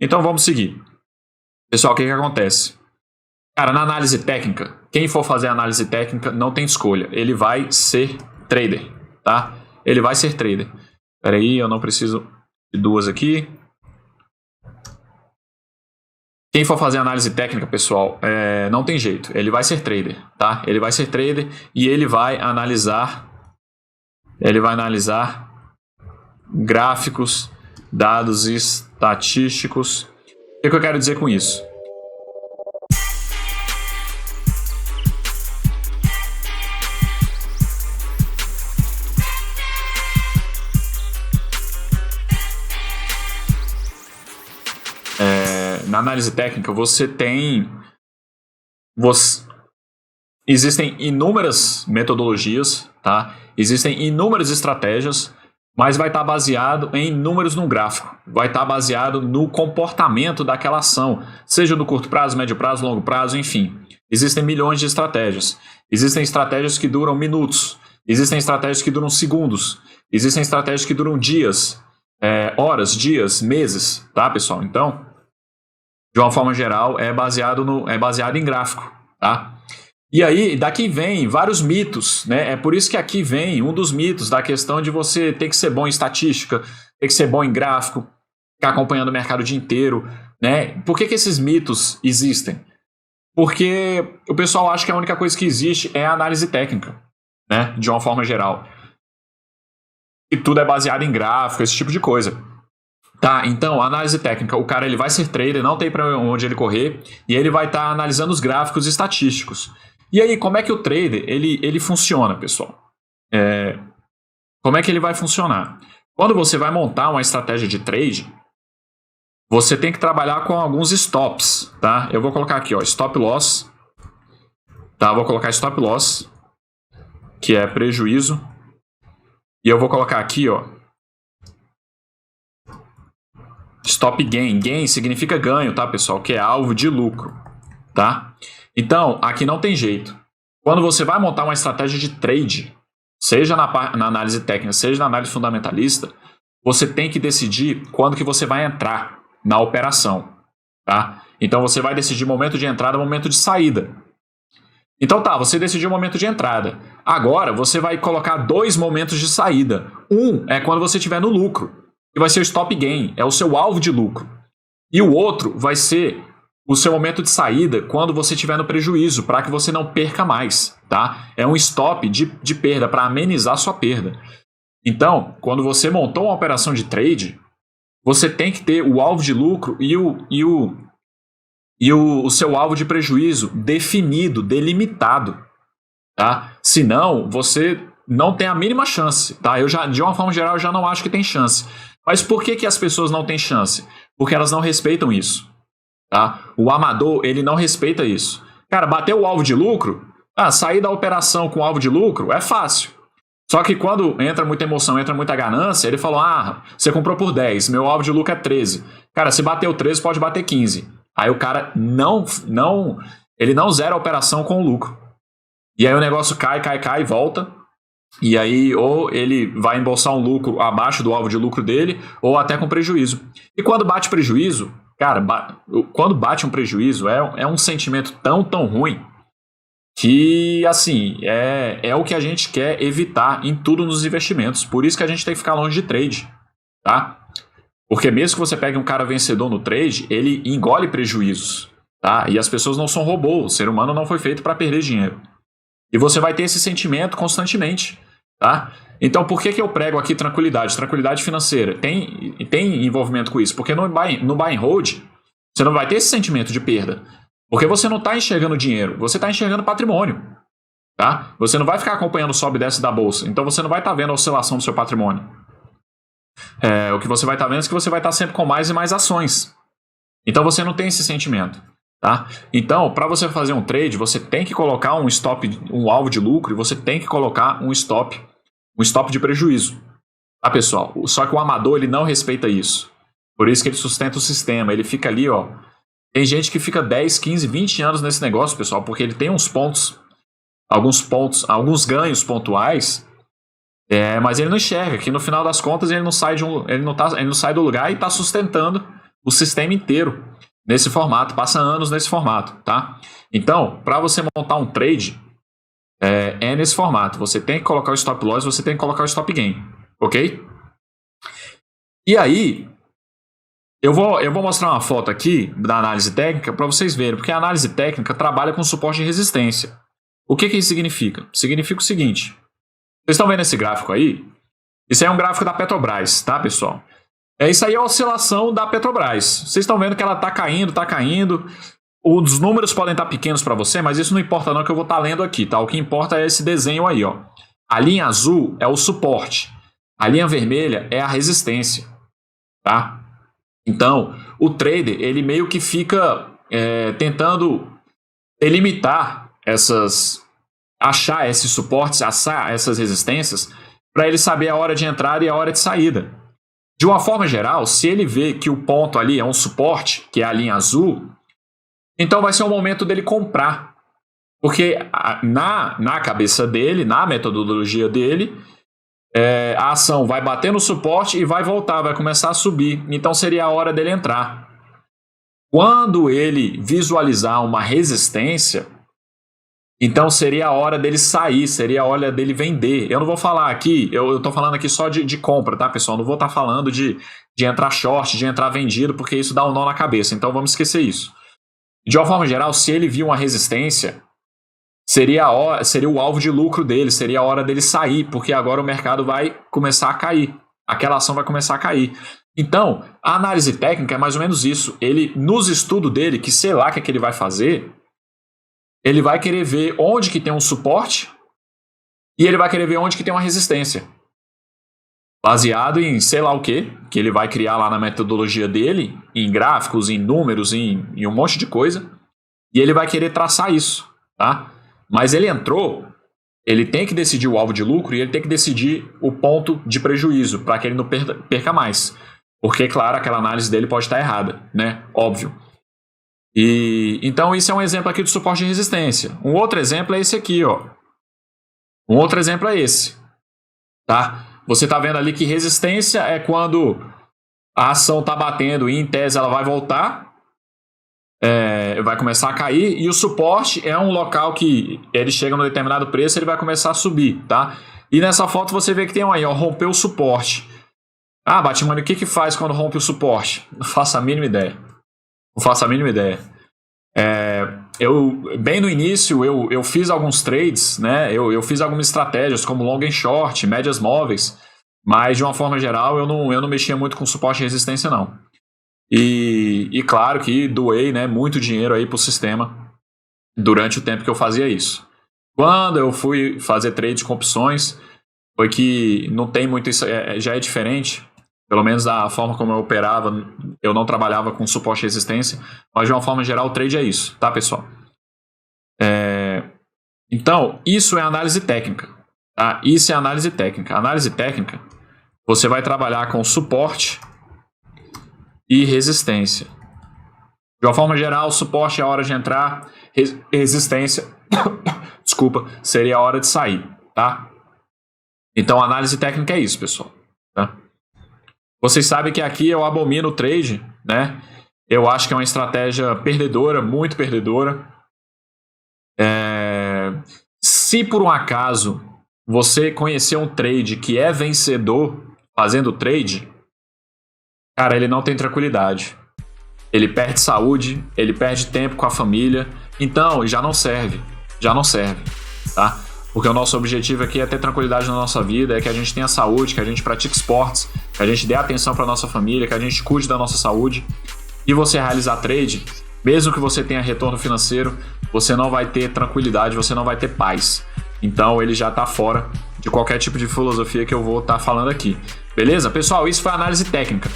Então vamos seguir. Pessoal, o que acontece? Cara, na análise técnica, quem for fazer análise técnica não tem escolha. Ele vai ser trader, tá? Ele vai ser trader. Espera aí, eu não preciso de duas aqui. Quem for fazer análise técnica, pessoal, não tem jeito. Ele vai ser trader, tá? Ele vai ser trader e ele vai analisar gráficos, dados estatísticos. O que eu quero dizer com isso? Na análise técnica, existem inúmeras metodologias, tá? Existem inúmeras estratégias, mas vai estar baseado em números no gráfico. Vai estar baseado no comportamento daquela ação, seja no curto prazo, médio prazo, longo prazo, enfim. Existem milhões de estratégias. Existem estratégias que duram minutos. Existem estratégias que duram segundos. Existem estratégias que duram dias, horas, dias, meses, tá, pessoal? Então, de uma forma geral, é baseado em gráfico, tá? E aí, daqui vem vários mitos, né? É por isso que aqui vem um dos mitos da questão de você ter que ser bom em estatística, ter que ser bom em gráfico, ficar acompanhando o mercado o dia inteiro, né? Por que esses mitos existem? Porque o pessoal acha que a única coisa que existe é a análise técnica, né? De uma forma geral. E tudo é baseado em gráfico, esse tipo de coisa. Tá, então, a análise técnica, o cara ele vai ser trader, não tem para onde ele correr, e ele vai estar analisando os gráficos estatísticos. E aí, como é que o trader ele funciona, pessoal? Como é que ele vai funcionar? Quando você vai montar uma estratégia de trade, você tem que trabalhar com alguns stops, tá? Eu vou colocar aqui, ó, stop loss, tá? Vou colocar stop loss, que é prejuízo, e eu vou colocar aqui, ó, stop gain. Gain significa ganho, tá, pessoal? Que é alvo de lucro, tá? Então, aqui não tem jeito. Quando você vai montar uma estratégia de trade, seja na análise técnica, seja na análise fundamentalista, você tem que decidir quando que você vai entrar na operação, tá? Então, você vai decidir momento de entrada e momento de saída. Então, tá, você decidiu o momento de entrada. Agora, você vai colocar dois momentos de saída. Um é quando você estiver no lucro, que vai ser o stop gain, é o seu alvo de lucro. E o outro vai ser o seu momento de saída quando você estiver no prejuízo, para que você não perca mais, tá? É um stop de perda, para amenizar sua perda. Então, quando você montou uma operação de trade, você tem que ter o alvo de lucro e o seu alvo de prejuízo definido, delimitado, tá? Senão, você não tem a mínima chance, tá? De uma forma geral, eu já não acho que tem chance. Mas por que as pessoas não têm chance? Porque elas não respeitam isso, tá? O amador, ele não respeita isso. Cara, bateu o alvo de lucro, sair da operação com alvo de lucro é fácil. Só que quando entra muita emoção, entra muita ganância, ele falou, você comprou por 10, meu alvo de lucro é 13. Cara, se bateu 13, pode bater 15. Aí o cara ele não zera a operação com o lucro. E aí o negócio cai e volta. E aí, ou ele vai embolsar um lucro abaixo do alvo de lucro dele, ou até com prejuízo. E quando bate prejuízo, cara, quando bate um prejuízo, é um sentimento tão ruim que, assim, é o que a gente quer evitar em tudo nos investimentos. Por isso que a gente tem que ficar longe de trade, tá? Porque mesmo que você pegue um cara vencedor no trade, ele engole prejuízos, tá? E as pessoas não são robôs, o ser humano não foi feito para perder dinheiro. E você vai ter esse sentimento constantemente, tá? Então, por que eu prego aqui tranquilidade? Tranquilidade financeira. Tem envolvimento com isso. Porque no buy and hold, você não vai ter esse sentimento de perda. Porque você não está enxergando dinheiro, você está enxergando patrimônio, tá? Você não vai ficar acompanhando o sobe e desce da bolsa. Então, você não vai estar vendo a oscilação do seu patrimônio. O que você vai estar vendo é que você vai estar sempre com mais e mais ações. Então, você não tem esse sentimento. Tá? Então, para você fazer um trade, você tem que colocar um stop, um alvo de lucro, e você tem que colocar um stop de prejuízo. Tá, pessoal? Só que o amador, ele não respeita isso. Por isso que ele sustenta o sistema. Ele fica ali, ó. Tem gente que fica 10, 15, 20 anos nesse negócio, pessoal, porque ele tem alguns ganhos pontuais, mas ele não enxerga, que no final das contas ele não sai do lugar e está sustentando o sistema inteiro nesse formato, passa anos nesse formato, tá? Então, para você montar um trade, é nesse formato. Você tem que colocar o stop loss, você tem que colocar o stop gain, ok? E aí, eu vou mostrar uma foto aqui da análise técnica para vocês verem, porque a análise técnica trabalha com suporte e resistência. O que isso significa? Significa o seguinte, vocês estão vendo esse gráfico aí? Isso aí é um gráfico da Petrobras, tá, pessoal? Isso aí é a oscilação da Petrobras. Vocês estão vendo que ela está caindo, está caindo. Os números podem estar pequenos para você, mas isso não importa não, que eu vou estar lendo aqui, tá? O que importa é esse desenho aí, ó. A linha azul é o suporte, a linha vermelha é a resistência, tá? Então, o trader, ele meio que fica tentando delimitar achar esses suportes, achar essas resistências, para ele saber a hora de entrada e a hora de saída. De uma forma geral, se ele vê que o ponto ali é um suporte, que é a linha azul, então vai ser o momento dele comprar. Porque na cabeça dele, na metodologia dele, a ação vai bater no suporte e vai voltar, vai começar a subir. Então seria a hora dele entrar. Quando ele visualizar uma resistência, então seria a hora dele sair, seria a hora dele vender. Eu não vou falar aqui, eu estou falando aqui só de compra, tá, pessoal? Não vou estar falando de entrar short, de entrar vendido, porque isso dá um nó na cabeça. Então vamos esquecer isso. De uma forma geral, se ele viu uma resistência, seria o alvo de lucro dele, seria a hora dele sair, porque agora o mercado vai começar a cair. Aquela ação vai começar a cair. Então, a análise técnica é mais ou menos isso. Ele, nos estudos dele, que sei lá o que ele vai fazer, ele vai querer ver onde que tem um suporte e ele vai querer ver onde que tem uma resistência. Baseado em sei lá o que ele vai criar lá na metodologia dele, em gráficos, em números, em um monte de coisa. E ele vai querer traçar isso, tá? Mas ele entrou, ele tem que decidir o alvo de lucro e ele tem que decidir o ponto de prejuízo para que ele não perca mais. Porque, claro, aquela análise dele pode estar errada, né? Óbvio. Então, isso é um exemplo aqui de suporte e resistência. Um outro exemplo é esse aqui, ó. Um outro exemplo é esse, tá? Você está vendo ali que resistência é quando a ação está batendo e, em tese, ela vai voltar, vai começar a cair. E o suporte é um local que ele chega num determinado preço e ele vai começar a subir, tá? E nessa foto você vê que tem aí, ó, rompeu o suporte. Ah, Batman, o que faz quando rompe o suporte? Não faço a mínima ideia. Não faço a mínima ideia. Bem no início, eu fiz alguns trades, né? Eu fiz algumas estratégias, como long and short, médias móveis, mas de uma forma geral eu não mexia muito com suporte e resistência, não. E claro que doei, né, muito dinheiro aí pro sistema durante o tempo que eu fazia isso. Quando eu fui fazer trades com opções, foi que não tem muito isso, já é diferente. Pelo menos da forma como eu operava, eu não trabalhava com suporte e resistência, mas de uma forma geral o trade é isso, tá, pessoal? Então, isso é análise técnica, tá? Isso é análise técnica. Análise técnica, você vai trabalhar com suporte e resistência. De uma forma geral, suporte é a hora de entrar, resistência, desculpa, seria a hora de sair, tá? Então, análise técnica é isso, pessoal, tá? Vocês sabem que aqui eu abomino o trade, né? Eu acho que é uma estratégia perdedora, muito perdedora. Se por um acaso você conhecer um trade que é vencedor fazendo trade, cara, ele não tem tranquilidade. Ele perde saúde, ele perde tempo com a família. Então, já não serve, tá? Porque o nosso objetivo aqui é ter tranquilidade na nossa vida, é que a gente tenha saúde, que a gente pratique esportes, que a gente dê atenção para nossa família, que a gente cuide da nossa saúde. E você realizar trade, mesmo que você tenha retorno financeiro, você não vai ter tranquilidade, você não vai ter paz. Então ele já está fora de qualquer tipo de filosofia que eu vou estar falando aqui. Beleza? Pessoal, isso foi a análise técnica.